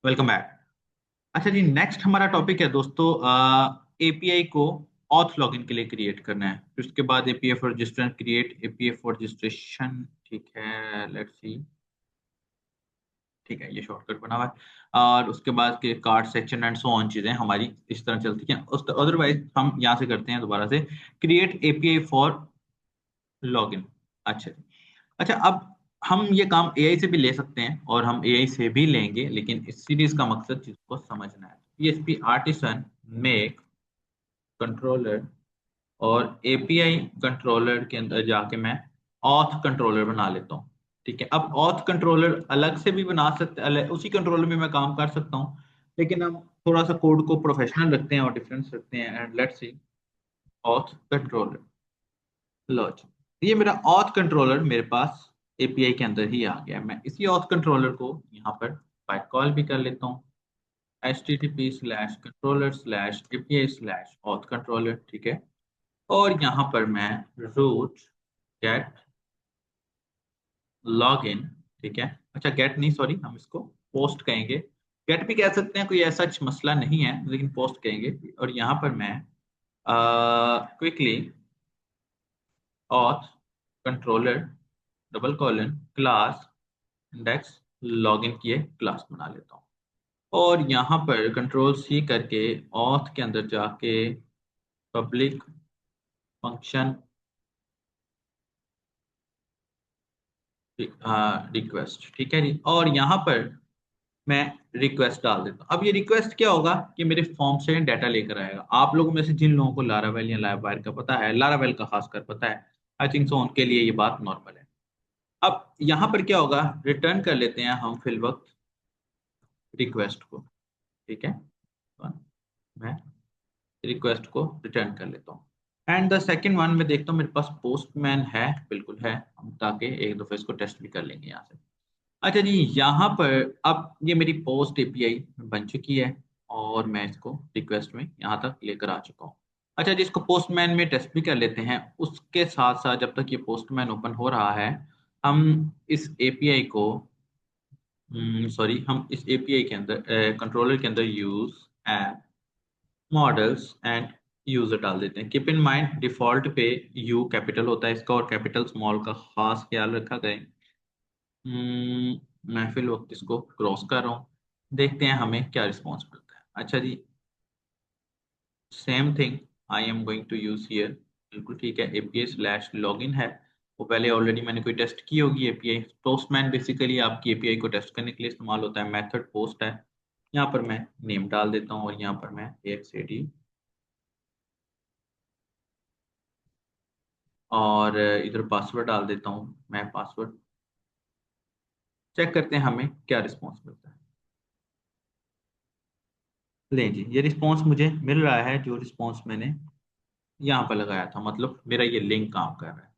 Welcome back. अच्छा जी, next हमारा topic है दोस्तों, एपीआई को ऑथ लॉगिन के लिए क्रिएट करना है। फिर उसके बाद API for register create API for registration. ठीक है, लेट्स सी। ठीक है, ये शॉर्टकट बना हुआ है। और उसके बाद के card section and so on चीजें हमारी इस तरह चलती हैं। उस अदरवाइज हम यहाँ से करते हैं दोबारा से क्रिएट एपीआई फॉर लॉगिन। अच्छा जी। अच्छा, अब हम ये काम एआई से भी ले सकते हैं और हम एआई से भी लेंगे, लेकिन इस सीरीज का मकसद चीज को समझना है। पीएचपी आर्टिसन मेक कंट्रोलर और एपीआई कंट्रोलर के अंदर जाके मैं ऑथ कंट्रोलर बना लेता हूँ। ठीक है, अब ऑथ कंट्रोलर अलग से भी बना सकते, उसी कंट्रोलर में मैं काम कर सकता हूँ, लेकिन हम थोड़ा सा कोड को प्रोफेशनल रखते हैं और डिफरेंस रखते हैं। And let's see auth controller logic. ये मेरा ऑथ कंट्रोलर मेरे पास एपीआई के अंदर ही आ गया। मैं इसी ऑथ कंट्रोलर को यहाँ पर बाय कॉल भी कर लेता हूँ, http:/controller/api/auth controller। ठीक है, और यहाँ पर मैं root get login। ठीक है, अच्छा गेट नहीं, सॉरी, हम इसको पोस्ट कहेंगे। गेट भी कह सकते हैं, कोई ऐसा मसला नहीं है, लेकिन पोस्ट कहेंगे। और यहाँ पर मैं quickly auth controller double colon class index login किए क्लास बना लेता हूँ। और यहाँ पर कंट्रोल सी करके ऑथ के अंदर जाके पब्लिक फंक्शन रिक्वेस्ट। ठीक है जी, और यहाँ पर मैं रिक्वेस्ट डाल देता हूँ। अब ये रिक्वेस्ट क्या होगा कि मेरे फॉर्म से डाटा लेकर आएगा। आप लोगों में से जिन लोगों को लारावेल या लाइववायर का पता है, लारावेल का खासकर पता है, आई थिंक सो उनके लिए ये बात नॉर्मल है। अब यहाँ पर क्या होगा, रिटर्न कर लेते हैं हम फिल वक्त रिक्वेस्ट को। ठीक है, तो मैं रिक्वेस्ट को रिटर्न कर लेता हूँ। एंड द सेकेंड वन में देखता हूँ मेरे पास पोस्टमैन है, बिल्कुल है, हम ताकि एक दफे इसको टेस्ट भी कर लेंगे यहाँ से। अच्छा जी, यहाँ पर अब ये मेरी पोस्ट एपीआई बन चुकी है और मैं इसको रिक्वेस्ट में यहाँ तक लेकर आ चुका हूँ। अच्छा जी, इसको पोस्टमैन में टेस्ट भी कर लेते हैं। उसके साथ साथ जब तक ये पोस्टमैन ओपन हो रहा है, हम इस एपीआई को, सॉरी, हम इस एपीआई के अंदर कंट्रोलर के अंदर use app models and user डाल देते हैं। कीप इन माइंड डिफॉल्ट पे यू कैपिटल होता है इसका और कैपिटल स्मॉल का खास ख्याल रखा गया। मैं फिल वक्त इसको क्रॉस कर रहा हूँ, देखते हैं हमें क्या रिस्पॉन्स मिलता है। अच्छा जी, same thing I am going to use here. बिल्कुल ठीक है, एपीआई स्लैश लॉगिन है, वो पहले ऑलरेडी मैंने कोई टेस्ट की होगी। एपीआई पोस्टमैन बेसिकली आपकी एपीआई को टेस्ट करने के लिए इस्तेमाल होता है। मेथड पोस्ट है, यहाँ पर मैं नेम डाल देता हूँ और यहाँ पर मैं AXAD और इधर पासवर्ड डाल देता हूँ। मैं पासवर्ड चेक करते हैं हमें क्या रिस्पॉन्स मिलता है। ले जी, ये रिस्पॉन्स मुझे मिल रहा है जो रिस्पॉन्स मैंने यहाँ पर लगाया था, मतलब मेरा ये लिंक काम कर रहा है।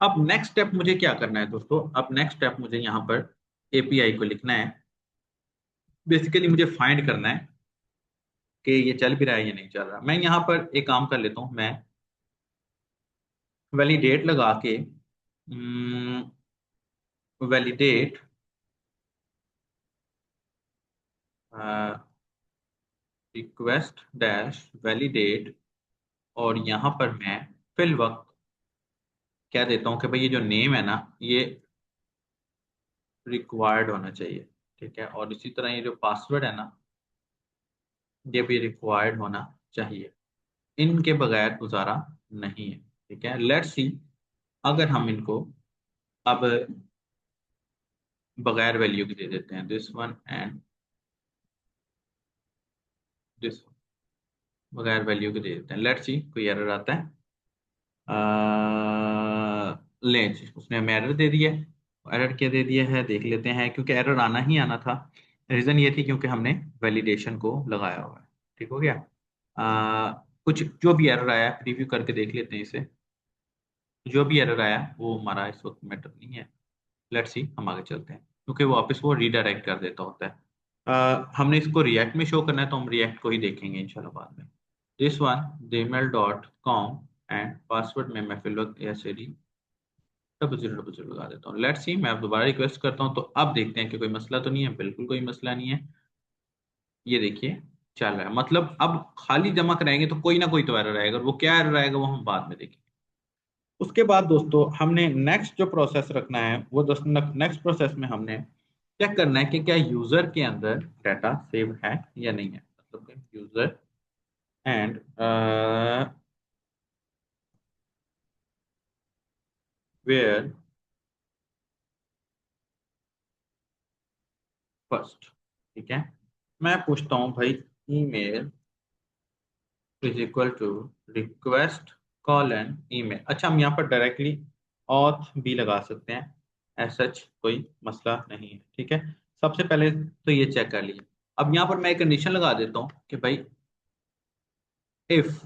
अब नेक्स्ट स्टेप मुझे क्या करना है दोस्तों, अब नेक्स्ट स्टेप मुझे यहाँ पर एपीआई को लिखना है। बेसिकली मुझे फाइंड करना है कि ये चल भी रहा है या नहीं चल रहा। मैं यहाँ पर एक काम कर लेता हूँ, मैं वैलिडेट लगा के वैलिडेट रिक्वेस्ट डैश वैलिडेट, और यहाँ पर मैं फिल वक्त क्या देता हूँ कि भाई ये जो नेम है ना, ये रिक्वायर्ड होना चाहिए। ठीक है, और इसी तरह ये जो पासवर्ड है ना, ये भी रिक्वायर्ड होना चाहिए। इनके बगैर गुजारा नहीं है। ठीक है, लेट्स सी अगर हम इनको अब बगैर वैल्यू के दे देते हैं, दिस वन एंड दिस, बगैर वैल्यू के दे देते हैं। लेट्स सी कोई एरर आता है। ले जी, उसने हमें एरर दे दिया है। एरर क्या दे दिया है देख लेते हैं, क्योंकि एरर आना ही आना था। रीजन ये थी क्योंकि हमने वैलिडेशन को लगाया हुआ है। ठीक हो गया। कुछ जो भी एरर आया प्रीव्यू करके देख लेते हैं इसे। जो भी एरर आया वो हमारा इस वक्त मैटर नहीं है। लेट्स सी, हम आगे चलते हैं, क्योंकि वो वापस वो रीडायरेक्ट कर देता होता है। हमने इसको रिएक्ट में शो करना है, तो हम रिएक्ट को ही देखेंगे इंशाल्लाह बाद में। This one gmail.com and password में मैं फिल वक्त ACD डबल जीरो लगा देता हूँ। लेट्स सी, मैं अब दोबारा रिक्वेस्ट करता हूँ, तो अब देखते हैं कि कोई मसला तो नहीं है। बिल्कुल कोई मसला नहीं है। ये देखिए चल रहा है, मतलब अब खाली जमा कराएंगे तो कोई ना कोई तो एरर आएगा, और वो क्या एरर आएगा वो हम बाद में देखेंगे। उसके बाद दोस्तों हमने नेक्स्ट जो प्रोसेस रखना है वो दोस्तों नेक्स्ट प्रोसेस में हमने चेक करना है कि क्या यूजर के अंदर डाटा सेव है या नहीं है, मतलब यूजर एंड वेयर फर्स्ट। ठीक है, मैं पूछता हूँ भाई email is equal to request colon email. अच्छा, हम यहाँ पर डायरेक्टली ऑथ भी लगा सकते हैं, एज सच कोई मसला नहीं है। ठीक है, सबसे पहले तो ये चेक कर लिया। अब यहाँ पर मैं एक कंडीशन लगा देता हूँ कि भाई इफ,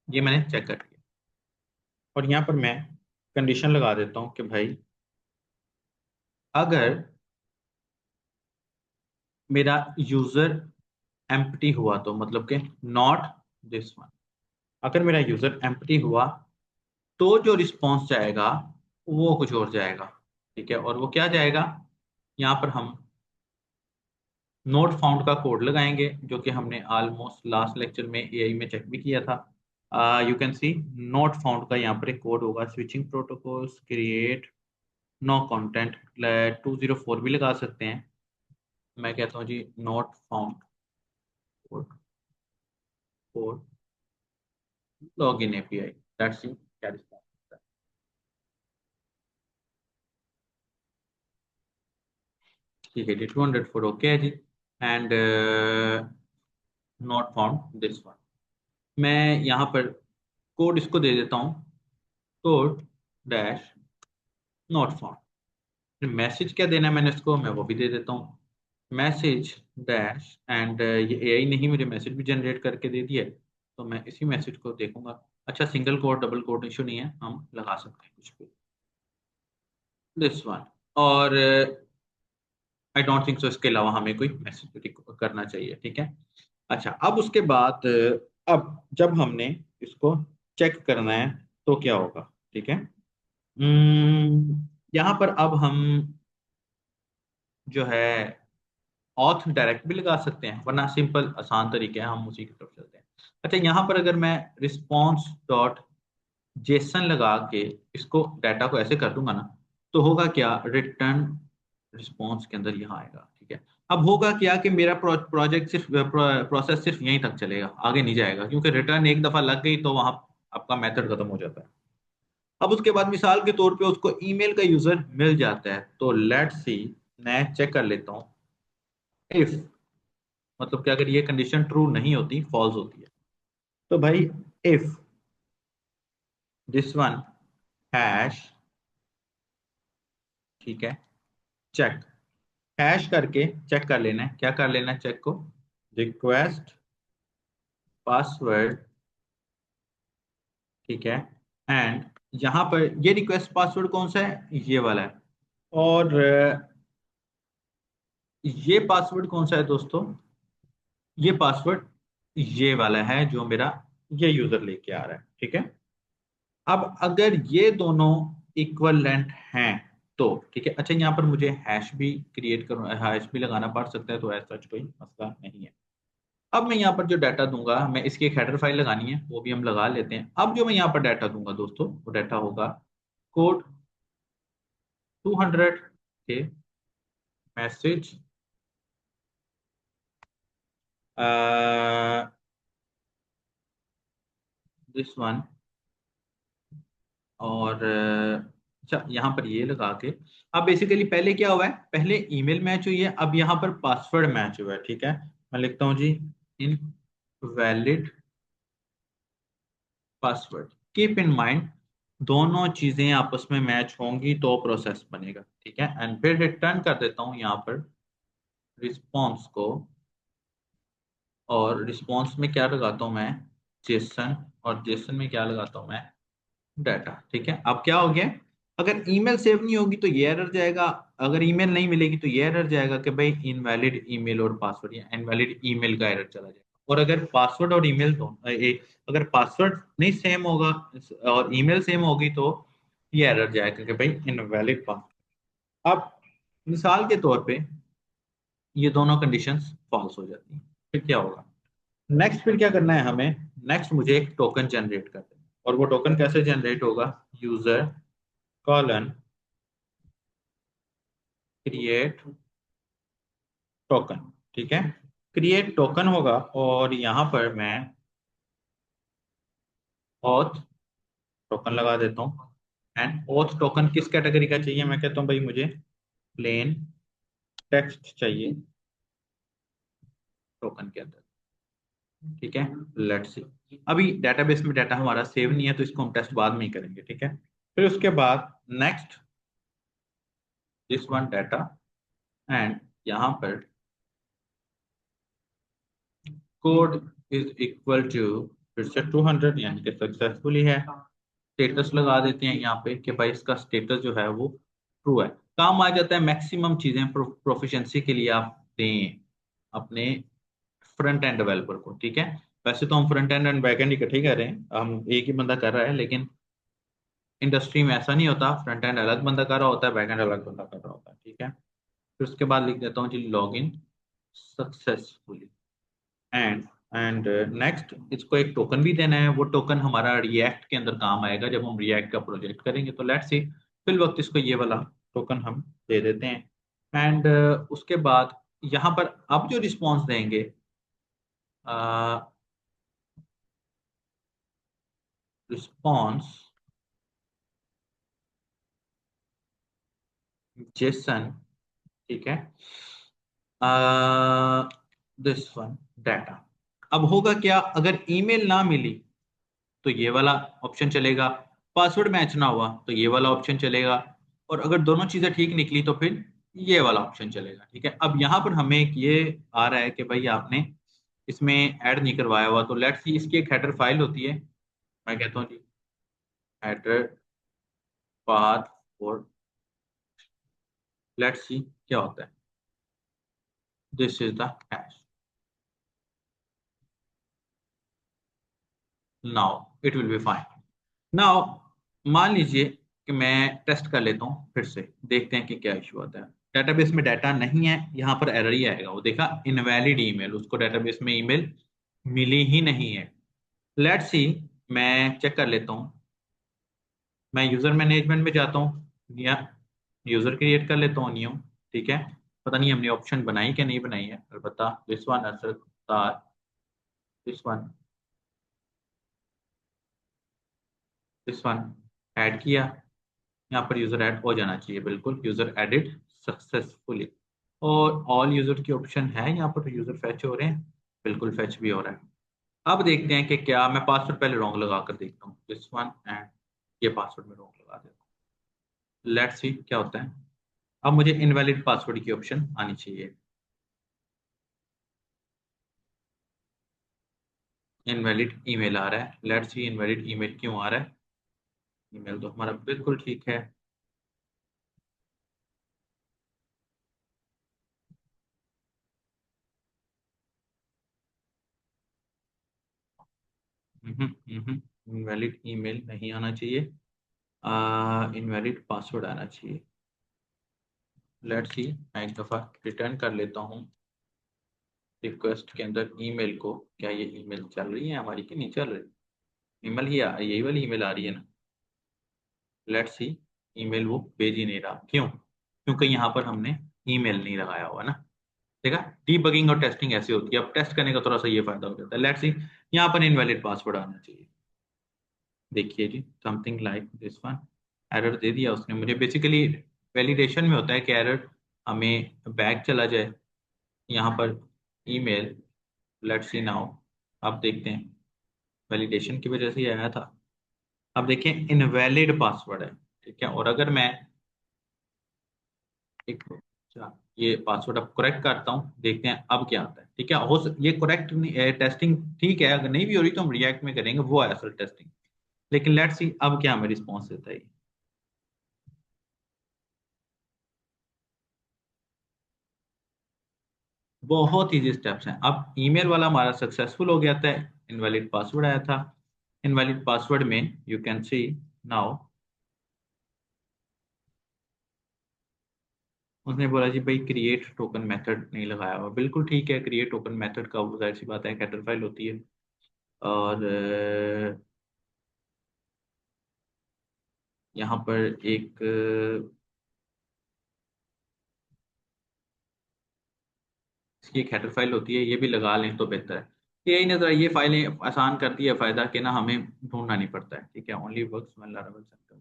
ये मैंने चेक कर लिया, और यहाँ पर मैं कंडीशन लगा देता हूँ कि भाई अगर मेरा यूजर एम्प्टी हुआ तो मतलब कि नॉट दिस वन, अगर मेरा यूजर एम्प्टी हुआ तो जो रिस्पॉन्स जाएगा वो कुछ और जाएगा। ठीक है, और वो क्या जाएगा, यहाँ पर हम नोट फाउंड का कोड लगाएंगे, जो कि हमने ऑलमोस्ट लास्ट लेक्चर में एआई में चेक भी किया था। You can see not found का यहाँ पर एक कोड होगा, switching protocols create no content 204 भी लगा सकते हैं। मैं कहता हूँ जी not found code code log in API, that's see क्या रिस्पॉन्स। ठीक है जी, 204 ओके है जी, and not found this one. मैं यहाँ पर कोड इसको दे देता हूँ, code dash not found. Message क्या देना है मैंने इसको, मैं वो भी दे देता हूँ, मैसेज डैश एंड ये एआई ने ही मुझे मैसेज भी जनरेट करके दे दिया है, तो मैं इसी मैसेज को देखूंगा। अच्छा, single code double quote issue नहीं है, हम लगा सकते हैं कुछ भी, दिस वन। और आई डोंट थिंक सो इसके अलावा हमें कोई मैसेज करना चाहिए। ठीक है, अच्छा अब उसके बाद अब जब हमने इसको चेक करना है तो क्या होगा। ठीक है, यहाँ पर अब हम जो है ऑथ डायरेक्ट भी लगा सकते हैं, वरना सिंपल आसान तरीके हैं, हम उसी की तरफ चलते हैं। अच्छा, यहाँ पर अगर मैं रिस्पॉन्स डॉट जेसन लगा के इसको डाटा को ऐसे कर दूंगा ना, तो होगा क्या, रिटर्न रिस्पॉन्स के अंदर यहाँ आएगा। ठीक है, अब होगा क्या कि मेरा प्रोजेक्ट सिर्फ प्रोसेस सिर्फ यहीं तक चलेगा, आगे नहीं जाएगा, क्योंकि रिटर्न एक दफा लग गई तो वहां आपका मेथड खत्म हो जाता है। अब उसके बाद मिसाल के तौर पे उसको ईमेल का यूजर मिल जाता है, तो लेट्स सी, मैं चेक कर लेता हूँ इफ, मतलब कि अगर ये कंडीशन ट्रू नहीं होती, फॉल्स होती है, तो भाई इफ दिस वन हैश, ठीक है, चेक, हैश करके चेक कर लेना है, क्या कर लेना है चेक को, रिक्वेस्ट पासवर्ड। ठीक है, एंड यहाँ पर ये रिक्वेस्ट पासवर्ड कौन सा है, ये वाला है, और ये पासवर्ड कौन सा है दोस्तों, ये पासवर्ड ये वाला है जो मेरा ये यूजर लेके आ रहा है। ठीक है, अब अगर ये दोनों इक्वलेंट हैं तो ठीक है। अच्छा, यहाँ पर मुझे हैश भी क्रिएट करूँ, हैश भी लगाना पड़ सकता है, तो ऐसा कोई मसला नहीं है। अब मैं यहाँ पर जो डाटा दूंगा, मैं इसकी एक हेडर फाइल लगानी है, वो भी हम लगा लेते हैं। अब जो मैं यहाँ पर डाटा दूंगा दोस्तों, वो डाटा होगा कोड 200 के मैसेज दिस वन, और अच्छा यहाँ पर ये लगा के, अब बेसिकली पहले क्या हुआ है, पहले ईमेल मैच हुई है, अब यहाँ पर पासवर्ड मैच हुआ है। ठीक है, मैं लिखता हूँ जी invalid password, keep in mind दोनों चीजें आपस में मैच होंगी तो प्रोसेस बनेगा। ठीक है, एंड फिर रिटर्न कर देता हूँ यहाँ पर रिस्पॉन्स को, और रिस्पॉन्स में क्या लगाता हूँ मैं, जेसन, और जेसन में क्या लगाता हूँ मैं, डाटा। ठीक है, अब क्या हो गया, अगर ईमेल सेव नहीं होगी तो ये एरर जाएगा, अगर ईमेल नहीं मिलेगी तो ये एरर जाएगा कि भाई इनवैलिड ईमेल और पासवर्ड, या इनवैलिड ईमेल का एरर चला जाएगा। और अगर पासवर्ड और ईमेल दोनों अगर पासवर्ड नहीं सेम होगा और ईमेल सेम होगी तो ये एरर जाएगा कि भाई इनवैलिड पासवर्ड। अब मिसाल के तौर पे ये दोनों कंडीशंस फॉल्स हो जाती हैं। फिर क्या होगा, नेक्स्ट फिर क्या करना है हमें, नेक्स्ट मुझे एक टोकन जनरेट करना है। और वो टोकन कैसे जनरेट होगा, यूजर कॉलन क्रिएट टोकन, ठीक है। क्रिएट टोकन होगा और यहां पर मैं ऑथ टोकन लगा देता हूँ। एंड ऑथ टोकन किस कैटेगरी का चाहिए, मैं कहता हूँ भाई मुझे प्लेन टेक्स्ट चाहिए टोकन के अंदर, ठीक है। लेट्स सी, अभी डेटाबेस में डाटा हमारा सेव नहीं है तो इसको हम टेस्ट बाद में ही करेंगे, ठीक है। फिर उसके बाद next this one data and यहाँ पर कोड इज इक्वल टू फिर से 200, यानी कि सक्सेसफुली है। स्टेटस लगा देते हैं यहाँ पे कि भाई इसका स्टेटस जो है वो ट्रू है। काम आ जाता है मैक्सिमम चीजें प्रोफिशिएंसी के लिए आप दें अपने फ्रंट एंड डेवलपर को, ठीक है। वैसे तो हम front end and back and इकट्ठे ही कर रहे हैं, हम एक ही बंदा कर रहा है, लेकिन इंडस्ट्री में ऐसा नहीं होता, फ्रंट एंड अलग बंदा कर रहा होता है, बैक एंड अलग बंदा कर रहा होता है, ठीक है। फिर उसके बाद लिख देता हूँ जी log in successfully and next इसको एक टोकन भी देना है। वो टोकन हमारा रिएक्ट के अंदर काम आएगा जब हम रिएक्ट का प्रोजेक्ट करेंगे। तो लेट्स सी फिल वक्त इसको ये वाला टोकन हम दे देते हैं। एंड उसके बाद यहाँ पर अब जो रिस्पॉन्स देंगे रिस्पॉन्स जेसन, ठीक है, दिस वन डाटा। अब होगा क्या, अगर ईमेल ना मिली तो ये वाला ऑप्शन चलेगा, पासवर्ड मैच ना हुआ तो ये वाला ऑप्शन चलेगा, और अगर दोनों चीजें ठीक निकली तो फिर ये वाला ऑप्शन चलेगा, ठीक है। अब यहाँ पर हमें एक ये आ रहा है कि भाई आपने इसमें ऐड नहीं करवाया हुआ, तो लेट्स सी इसकी एक हेडर फाइल होती है। मैं कहता हूँ जी हेडर पाथ और लेट्स सी क्या होता है, this is the hash, now it will be fine. Now मान लीजिए कि मैं टेस्ट कर लेता हूँ, फिर से देखते हैं कि क्या इशू आता है। डेटाबेस में डाटा नहीं है, यहाँ पर एरर ही आएगा, वो देखा इनवैलिड ईमेल, उसको डेटाबेस में ईमेल मिली ही नहीं है। लेट्स सी मैं चेक कर लेता हूँ, मैं यूजर मैनेजमेंट में जाता हूँ या यूजर क्रिएट कर लेता हूँ न्यू, ठीक है। पता नहीं हमने ऑप्शन बनाई कि नहीं बनाई है, अलबत्ता दिस वन असरदार, दिस वन ऐड किया, यहाँ पर यूजर ऐड हो जाना चाहिए, बिल्कुल यूजर एडिड सक्सेसफुली। और ऑल यूजर की ऑप्शन है यहाँ पर, यूजर फैच हो रहे हैं, बिल्कुल फैच भी हो रहा है। अब देखते हैं कि क्या, मैं पासवर्ड पहले रॉन्ग लगा कर देखता हूँ, दिस वन एंड ये पासवर्ड में रॉन्ग लगा देता हूँ। लेट्स सी क्या होता है। अब मुझे इनवैलिड पासवर्ड की ऑप्शन आनी चाहिए, इनवैलिड ईमेल आ रहा है। लेट्स सी इनवैलिड ईमेल क्यों आ रहा है, ईमेल तो हमारा बिल्कुल ठीक है। इनवैलिड ईमेल नहीं आना चाहिए, इनवैलिड पासवर्ड आना चाहिए। लेट्स सी मैं एक दफ़ा रिटर्न कर लेता हूँ रिक्वेस्ट के अंदर ईमेल को, क्या ये ईमेल चल रही है हमारी कि नहीं चल रही। ईमेल ही यही वाली ईमेल आ रही है ना। लेट्स सी ईमेल वो भेज ही नहीं रहा, क्यों, क्योंकि यहाँ पर हमने ईमेल नहीं लगाया हुआ ना। देखा, डीबगिंग और टेस्टिंग ऐसी होती है। अब टेस्ट करने का थोड़ा सा ये फायदा हो जाता है। लेट्स सी यहाँ पर इनवैलिड पासवर्ड आना चाहिए, देखिए जी something like this one, error दे दिया उसने मुझे। बेसिकली वैलिडेशन में होता है कि एरर हमें बैक चला जाए, यहाँ पर ईमेल, लेट्स सी नाउ, आप देखते हैं वैलिडेशन की वजह से ही आया था। अब देखिए इनवैलिड पासवर्ड है, ठीक है। और अगर मैं एक, अच्छा, ये पासवर्ड अब करेक्ट करता हूँ, देखते हैं अब क्या आता है, ठीक है। ये करेक्ट टेस्टिंग ठीक है, अगर नहीं भी हो रही तो हम रिएक्ट में करेंगे, वो है असल टेस्टिंग। लेकिन लेट्स सी अब क्या हमें रिस्पॉन्स देता है। बहुत इजी स्टेप्स हैं। अब ईमेल वाला हमारा सक्सेसफुल हो गया था, इनवैलिड पासवर्ड आया था। इनवैलिड पासवर्ड में यू कैन सी नाउ उसने बोला जी भाई क्रिएट टोकन मेथड नहीं लगाया हुआ। बिल्कुल ठीक है, क्रिएट टोकन मेथड का वो जाहिर सी बात है हेडर फाइल होती है। और यहाँ पर एक इसकी एक हेडर फाइल होती है, ये भी लगा लें तो बेहतर है। यही नजर ये फाइलें आसान करती है, फायदा कि ना हमें ढूंढना नहीं पड़ता है। ठीक है, only works when Laravel system.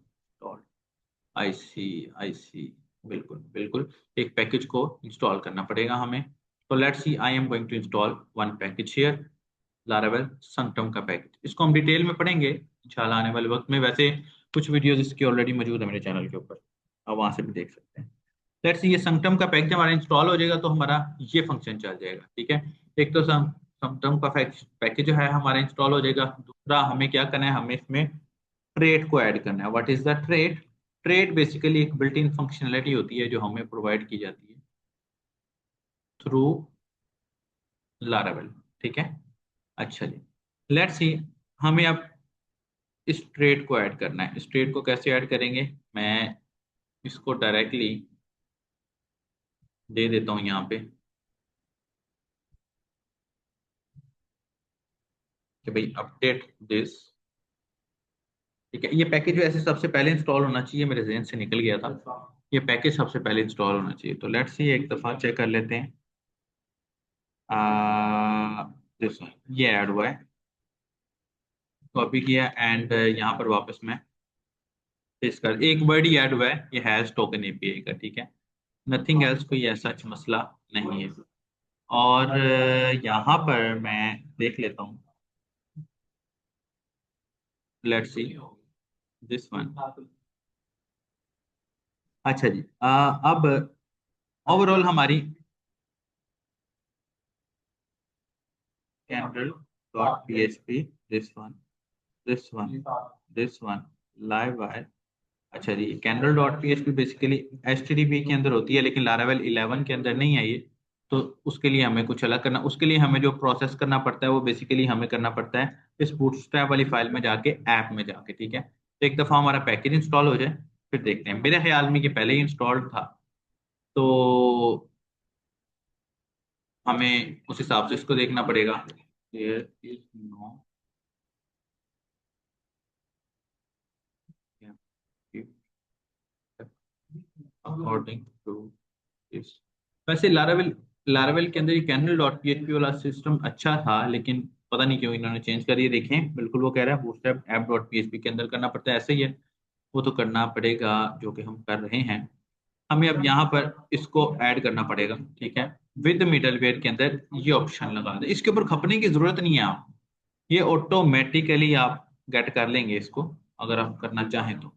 I see, I see. बिल्कुल बिल्कुल, एक पैकेज को इंस्टॉल करना पड़ेगा हमें। तो let's see, I am going to install one package here, Laravel Sanctum का पैकेज। इसको हम डिटेल में पढ़ेंगे इंशाल्लाह आने वाले वक्त में। वैसे कुछ वीडियोस इसकी ऑलरेडी मौजूद है मेरे चैनल के ऊपर, आप वहां से भी देख सकते हैं। लेट्स सी, ये संगटम का पैकेज हमारा इंस्टॉल हो जाएगा तो हमारा ये फंक्शन चल जाएगा। ठीक है, एक तो संगटम का पैकेज जो है हमारा इंस्टॉल हो जाएगा। दूसरा हमें क्या करना है, हमें इसमें ट्रेड को ऐड करना है। What is the trade? Trade basically एक बिल्ट इन फंक्शनलिटी होती है जो हमें प्रोवाइड की जाती है थ्रू लारावेल। ठीक है, अच्छा जी, लेट्स सी, हमें अब इस ट्रेड को ऐड करना है। इस ट्रेड को कैसे ऐड करेंगे, मैं इसको डायरेक्टली दे देता हूँ यहाँ पे कि भाई अपडेट दिस। ठीक है, ये पैकेज वैसे सबसे पहले इंस्टॉल होना चाहिए, मेरे जहन से निकल गया था। ये पैकेज सबसे पहले इंस्टॉल होना चाहिए। तो लेट्स सी, एक दफा चेक कर लेते हैं। दिस ये ऐड हुआ है, कॉपी किया एंड यहाँ पर वापस मैं पेस्ट कर, एक वर्ड ही ऐड हुआ है, ये हैज टोकन एपीआई का। ठीक है, नथिंग एल्स, कोई ऐसा मसला नहीं है। और यहाँ पर मैं देख लेता हूँ, लेट्स सी दिस वन। अच्छा जी, अब ओवरऑल हमारी kernel dot PHP, this one, this one, this one, Livewire. अच्छा जी, kernel dot PHP basically HTTP के अंदर होती है, लेकिन लारावेल 11 के अंदर नहीं है ये। तो उसके लिए हमें कुछ अलग करना, उसके लिए हमें जो प्रोसेस करना पड़ता है वो बेसिकली हमें करना पड़ता है इस बूटस्ट्रैप वाली फाइल में जाके, ऐप में जाके। ठीक है, तो एक दफा हमारा पैकेज इंस्टॉल हो जाए फिर देखते हैं। मेरे ख्याल में कि पहले ही इंस्टॉल्ड था, तो हमें उस हिसाब से इसको देखना पड़ेगा। There is no according to इस। वैसे लारावेल लारावेल के अंदर ये कैंडल डॉट पीएचपी वाला सिस्टम अच्छा था, लेकिन पता नहीं क्यों इन्होंने चेंज कर दिया। देखें, बिल्कुल वो कह रहा है बूटस्ट्रैप ऐप डॉट पीएचपी के अंदर करना पड़ता है, ऐसे ही है। वो तो करना पड़ेगा जो कि हम कर रहे हैं। हमें अब यहाँ पर इसको ऐड करना पड़ेगा। ठीक है, विद मिडलवेयर के अंदर ये ऑप्शन लगा दे, इसके ऊपर खपने की जरूरत नहीं है। आप ये ऑटोमेटिकली आप गेट कर लेंगे इसको, अगर आप करना चाहें तो।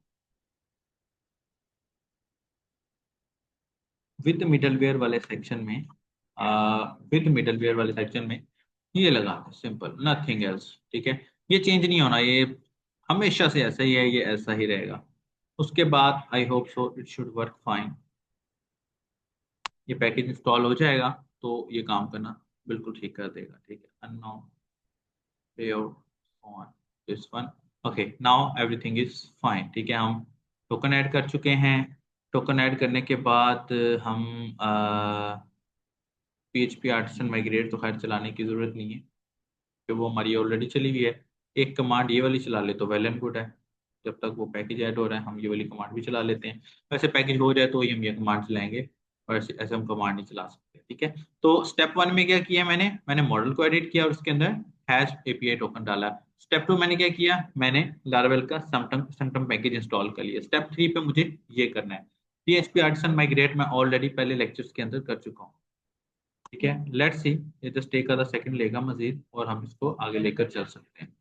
विद मिडलवेयर वाले सेक्शन में, विद मिडलवेयर वाले सेक्शन में ये लगा दो, सिंपल, नथिंग एल्स। ठीक है, ये चेंज नहीं होना, ये हमेशा से ऐसा ही है, ये ऐसा ही रहेगा। उसके बाद I hope so it should work fine. ये पैकेज इंस्टॉल हो जाएगा तो ये काम करना बिल्कुल ठीक कर देगा। ठीक है, unknown payout on this one। Okay, now everything is fine. ठीक है, हम टोकन ऐड कर चुके हैं। टोकन ऐड करने के बाद हम PHP आर्टिसन माइग्रेट तो खैर चलाने की जरूरत नहीं है, कि वो हमारी ऑलरेडी चली हुई है। एक कमांड ये वाली चला ले तो वेल एंड गुड है। जब तक वो पैकेज ऐड हो रहा है हम ये वाली कमांड भी चला लेते हैं। वैसे पैकेज हो जाए तो ही हम ये कमांड चलाएंगे, और ऐसे ऐसे हम कमांड नहीं चला सकते। ठीक है, तो स्टेप वन में क्या किया, मैंने मॉडल को एडिट किया और उसके अंदर हैश एपीआई टोकन डाला। स्टेप टू मैंने क्या किया, मैंने लारावेल का समटम पैकेज इंस्टॉल कर लिया। स्टेप थ्री पे मुझे ये करना है। PHP आर्टिसन माइग्रेट मैं ऑलरेडी पहले लेक्चर्स के अंदर कर चुका हूँ। ठीक है, लेट्स सी, ये जस्ट एक आधा सेकंड लेगा मजीद और हम इसको आगे लेकर चल सकते हैं।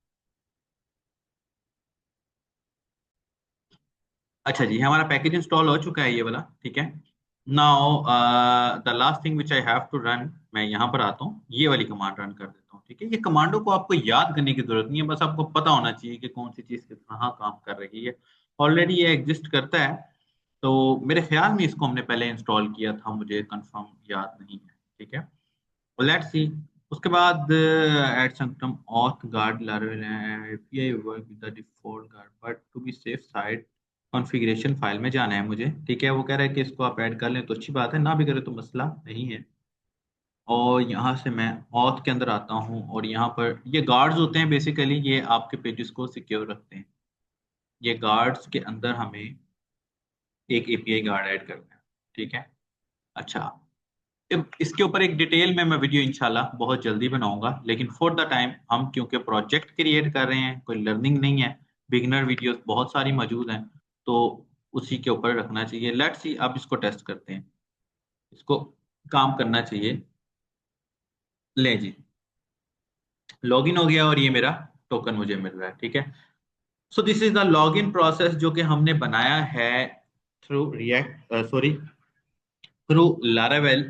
अच्छा जी, हमारा पैकेज इंस्टॉल हो चुका है ये वाला। ठीक है, now the last thing which I have to run, मैं यहाँ पर आता हूँ, ये वाली कमांड रन कर देता हूँ। ठीक है, ये कमांडो को आपको याद करने की जरूरत नहीं है, बस आपको पता होना चाहिए कि कौन सी चीज कहाँ काम कर रही है। ऑलरेडी ये एग्जिस्ट करता है, तो मेरे ख्याल में इसको हमने पहले इंस्टॉल किया था, मुझे कंफर्म याद नहीं है। ठीक है, लेट्स सी। उसके बाद add Sanctum auth guard Laravel API work with the default guard but to be safe side configuration file में जाना है मुझे, ठीक है। वो कह रहा है कि इसको आप ऐड कर लें तो अच्छी बात है, ना भी करें तो मसला नहीं है। और यहाँ से मैं ऑथ के अंदर आता हूँ और यहाँ पर ये गार्ड्स होते हैं बेसिकली, ये आपके पेजेस को सिक्योर रखते हैं। ये गार्ड्स के अंदर हमें एक एपीआई गार्ड ऐड करना है, ठीक है। अच्छा, अब इसके ऊपर एक डिटेल में मैं वीडियो इंशाल्लाह बहुत जल्दी बनाऊंगा, लेकिन फॉर द टाइम हम क्योंकि प्रोजेक्ट क्रिएट कर रहे हैं, कोई लर्निंग नहीं है, बिगिनर वीडियोस बहुत सारी मौजूद हैं, तो उसी के ऊपर रखना चाहिए। लेट्स सी, अब इसको टेस्ट करते हैं, इसको काम करना चाहिए। ले जी, लॉगिन हो गया और ये मेरा टोकन मुझे मिल रहा है, ठीक है। So this is the login process जो कि हमने बनाया है through react, sorry, through Laravel,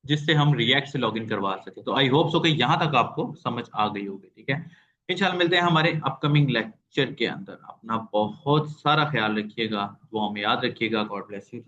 जिससे हम रिएक्ट से लॉगिन करवा सके। तो आई होप सो कि यहाँ तक आपको समझ आ गई होगी, ठीक है। इंशाल्लाह मिलते हैं हमारे अपकमिंग लेक्चर के अंदर। अपना बहुत सारा ख्याल रखिएगा, वो हमें याद रखिएगा। God bless you.